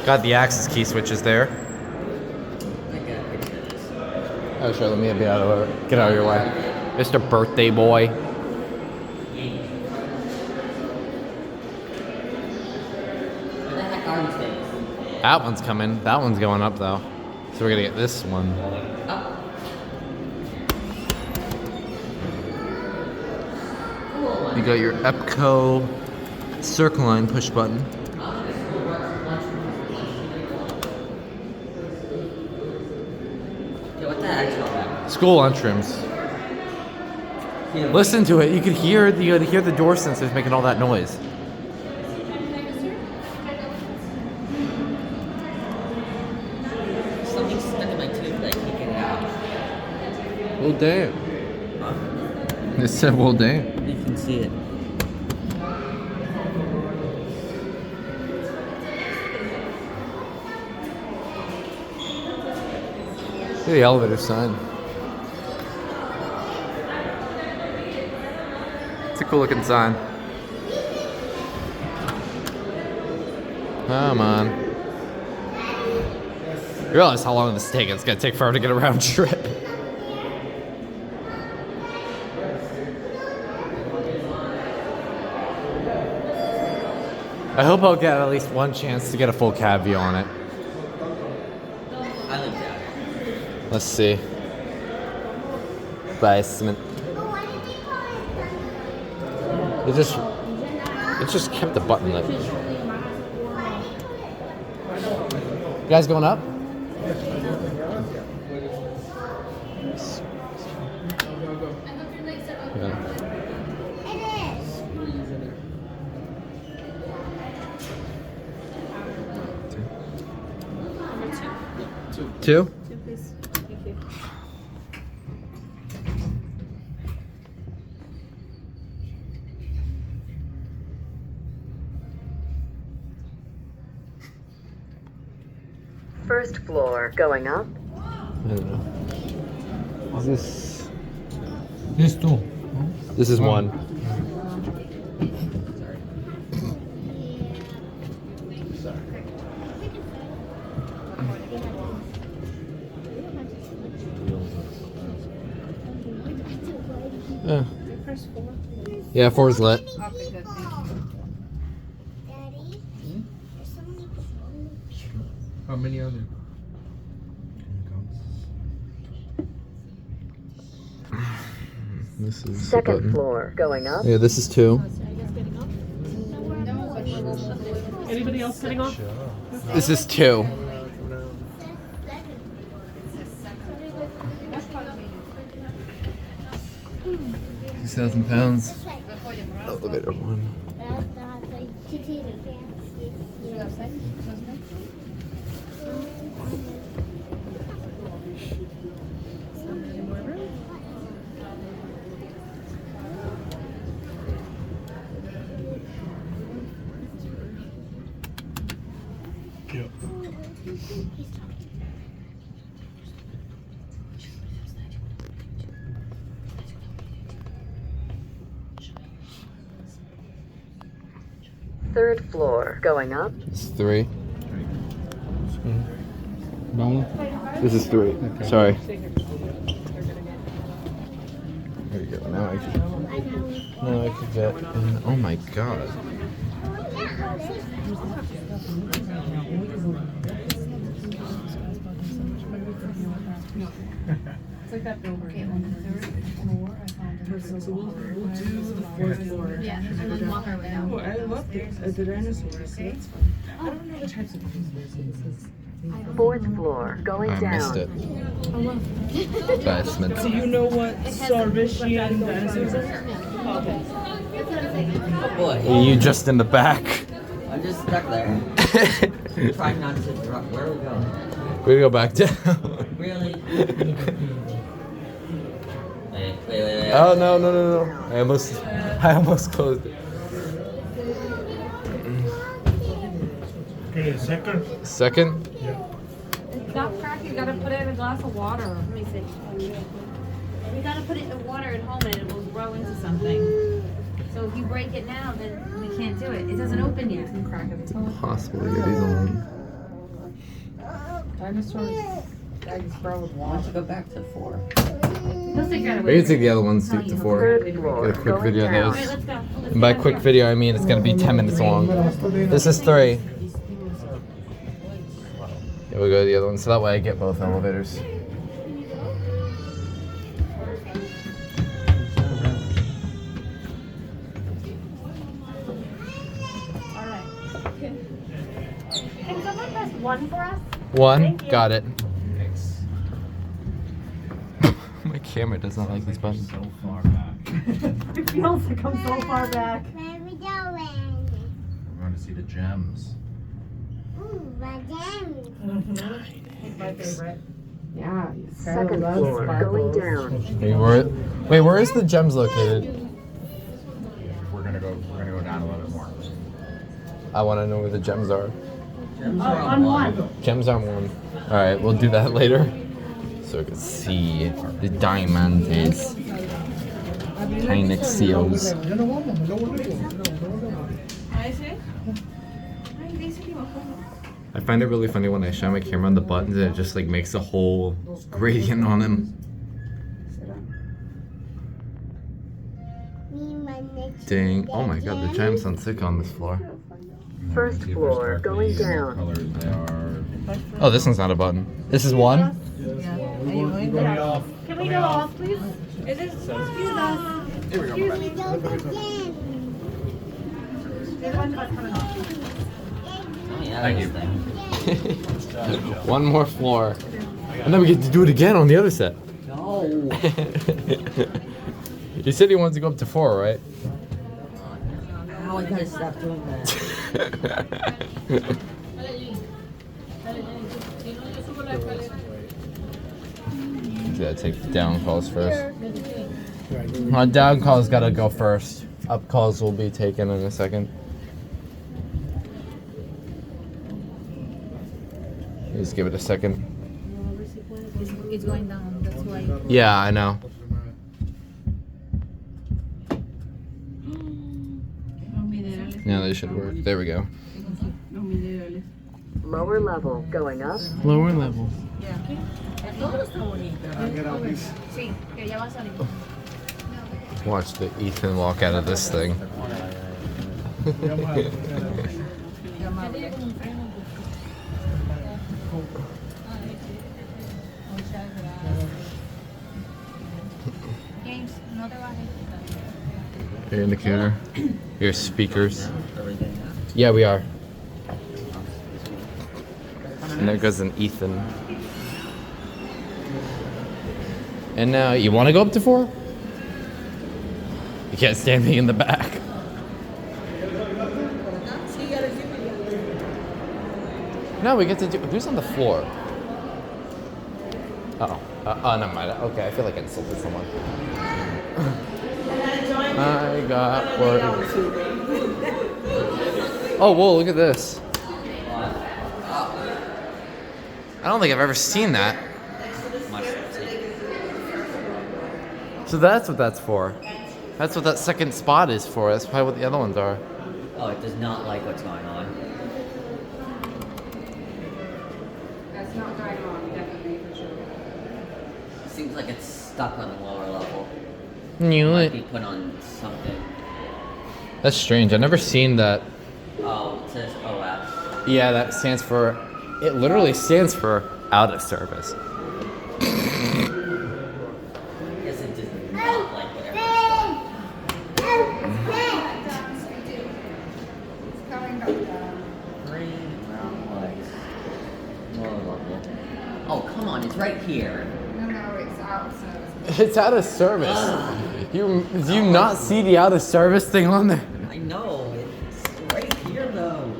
Got the axis key switches there. Oh, sure. Let me get out of your way, Mr. Birthday Boy. Where the heck are these things? That one's coming. That one's going up though. So we're gonna get this one. Up. You got your Epco CircleLine push button. What the heck's all that? School lunchrooms. Listen to it. You could hear the door sensors making all that noise. Something's stuck in my tooth, like you get it out. Well, damn. It said, well, damn. You can see it. See the elevator sign. It's a cool looking sign. Come on. You realize how long this is taking? It's gonna take forever to get a round trip. I hope I'll get at least one chance to get a full cab view on it. I like that. Let's see. Basement. It just kept the button lit. You guys going up? Yeah. Two? Two, please. Thank you. First floor, going up. I don't know. Is this? This two. This is one. Yeah. First floor. Yeah, 4's lit. Okay, good. Thank you. How many other? This is the Second button. floor, going up. Yeah, this is 2. Anybody else getting off? This is 2. £6,000. Elevator 1. Third floor, going up. This is 3. Bone? This is 3. Okay. Sorry. There you go. Now I can get in. Oh my god. It's like that building. Okay, on the third floor, I found so we'll do the fourth floor. Yeah, and then walk our way down. Oh, I love the dinosaurs. Okay. I don't know the types of dinosaurs. Fourth floor, going I down. missed it. Basement. Do you know what Saurischian dinosaurs are? Okay. Oh boy. You just in the back. I'm just stuck there. Trying not to drop. Where are we going? We go back down. Really? Wait. Oh no. I almost closed it. Okay, second. Second? Stop cracking, you gotta put it in a glass of water. Let me see. We gotta put it in the water at home and it will grow into something. So if you break it now, then we can't do it. It doesn't open yet. Crack it. Possible to get these on. Dinosaurs. Why don't you go back to 4? He'll figure out a We way. can take the other ones to 4. Third floor. Get a quick Going video of down. those. Alright, let's go. And by quick video, I mean it's gonna be 10 minutes long. This is 3. Yeah, we'll go to the other one, so that way I get both elevators. Alright. Can someone press 1 for us? 1, Thank you. got it. My camera does not like these buttons. So far back. It feels like I'm so far back. Where we going? We're going to see the gems. Ooh, my gems. My favorite. Yeah. Second floor. Going down. Wait, where is the gems located? We're gonna go down a little bit more. I want to know where the gems are. Gems Oh, are on 1. Gems are 1. All right, we'll do that later. So we can see the diamantes. Tiny seals. I find it really funny when I shine my camera on the buttons and it just like makes a whole gradient on them. Me, my next Dang. Oh my god, the gems sound sick on this floor. First floor. Going down. Colors they are. Oh, this one's not a button. This is 1? Can we go off, please? Is it? Excuse us. Excuse me. Go again. There's one car coming off. Oh, yeah, Thank this you. thing. One more floor. And then we get to do it again on the other set. No. You said he wanted to go up to 4, right? Ow, I gotta stop doing that. Yeah, take the down calls first. My down calls gotta go first. Up calls will be taken in a second. Just give it a second. It's going down, that's why. Yeah, I know. Yeah, they should work. There we go. Lower level. Going up. Lower level. Sí, que ya va a salir. Watch the Ethan walk out of this thing. James, no te bajes. Your indicator. Your speakers. Everything. Yeah, we are. And there goes an Ethan. And now, you want to go up to 4? You can't stand me in the back. No, we get to do. Who's on the floor? Oh, never mind. Okay, I feel like I insulted someone. I got work. Oh, whoa! Look at this. I don't think I've ever seen that. So that's what that's for. That's what that second spot is for. That's probably what the other ones are. Oh, it does not like what's going on. That's not going on, definitely for sure. Seems like it's stuck on the lower level. Knew Might be it. put on something. That's strange. I've never seen that. Oh, it says OS. Yeah, that stands for. It literally stands for out of service. I guess it does not like whatever. Green, brown, white. Lower level. Oh, come on, it's right here. It's out of service. Do you not see the out of service thing on there? I know, it's right here though.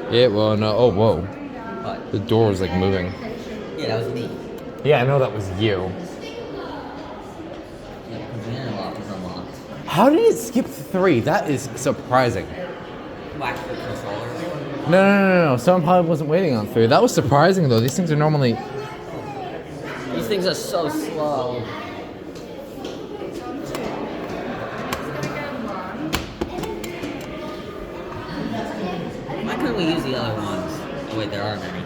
Yeah, well, no. Oh, whoa. What? The door was like moving. Yeah, that was me. Yeah, I know that was you. Yeah, because the interlock is unlocked. How did it skip 3? That is surprising. Watch the controller. No. Someone probably wasn't waiting on 3. That was surprising, though. These things are normally. These things are so slow. Why couldn't we use the other ones? Oh wait, there are many.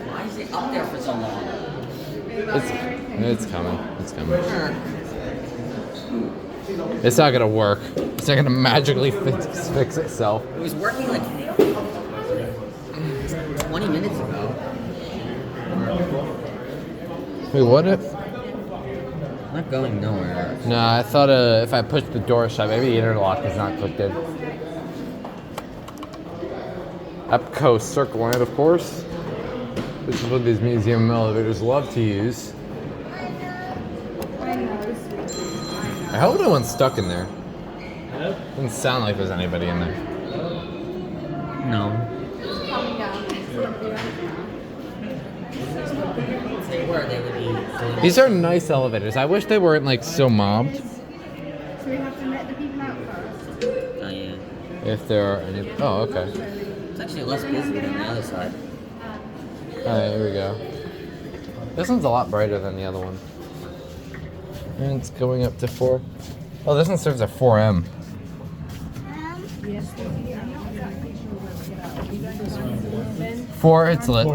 Why is it up there for so long? It's coming. It's coming. It's not gonna work. It's not gonna magically fix itself. It was working like 20 minutes ago. Wait, what? I'm not going nowhere. No, I thought if I push the door shut, maybe the interlock is not clicked in. Epco CircleLine, of course. This is what these museum elevators love to use. I hope no one's stuck in there. Doesn't sound like there's anybody in there. No. Coming down. If they were, they would be doing These are nice elevators. I wish they weren't like so mobbed. So we have to let the people out first. Oh, yeah. If there are any. Oh, okay. It's actually less busy than the other side. Alright, here we go. This one's a lot brighter than the other one. And it's going up to 4. Oh, this one serves at 4M. Yes, I'm not exactly sure where we get out. You don't know then. 4, it's lit.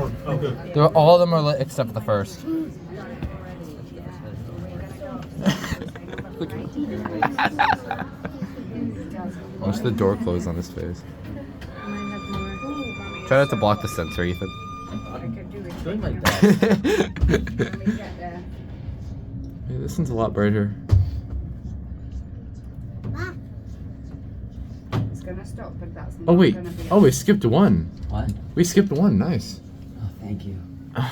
All of them are lit except for the first. Watch the door close on his face. Try not to block the sensor, Ethan. Doing like that. Yeah, this one's a lot brighter. It's gonna stop, but that's Oh not wait. gonna be. Oh, we skipped 1. What? We skipped 1. Nice. Oh, thank you.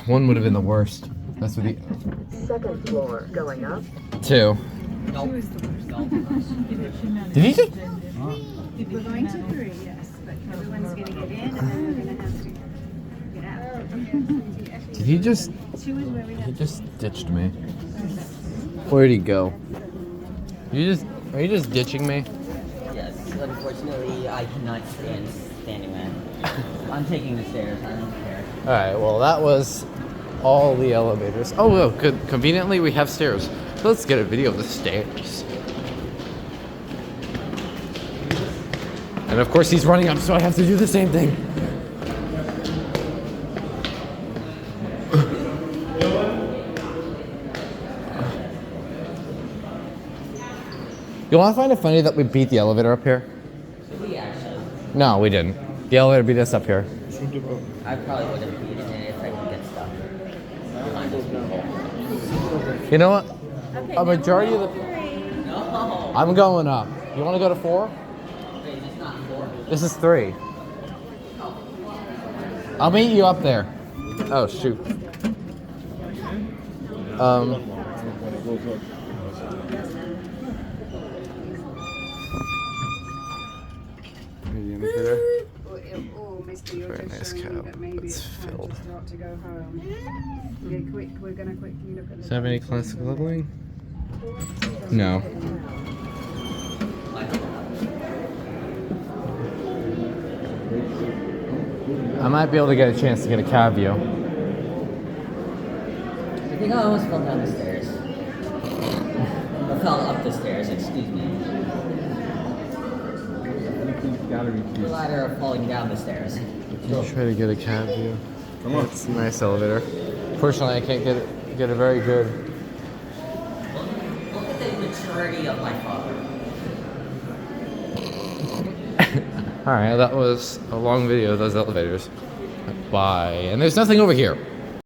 1 would have been the worst. That's what the Second floor going up. 2. Nope. Did he just? We're going to 3, yes, but everyone's gonna get in, and then we're gonna have to get out. Did he just? 2 is where we He have. just ditched me. Where'd he go? Are you just ditching me? Yes, unfortunately, I cannot stand standing there. I'm taking the stairs. I don't care. All right. Well, that was all the elevators. Oh, well, good. Conveniently, we have stairs. So let's get a video of the stairs. And of course, he's running up, so I have to do the same thing. You want to find it funny that we beat the elevator up here? Did we actually? No, we didn't. The elevator beat us up here. I probably would have beaten it if I could get stuck. Behind those people. You know what? A majority of the. No! I'm going up. You want to go to 4? Wait, it's not 4. This is 3. I'll meet you up there. Oh shoot. Oh, Mr. You're Very just nice showing me cow. that maybe It's it's time filled. to start to go home. Yeah, quick, we're gonna quickly look at the. 70 classic leveling? No. I might be able to get a chance to get a cab view. I think I almost fell down the stairs. Or fell up the stairs, excuse me. The ladder of falling down the stairs. Try to get a cab view. Come on. It's a nice elevator. Fortunately, I can't get a very good. Look at the maturity of my father. Alright, that was a long video of those elevators. Bye. And there's nothing over here.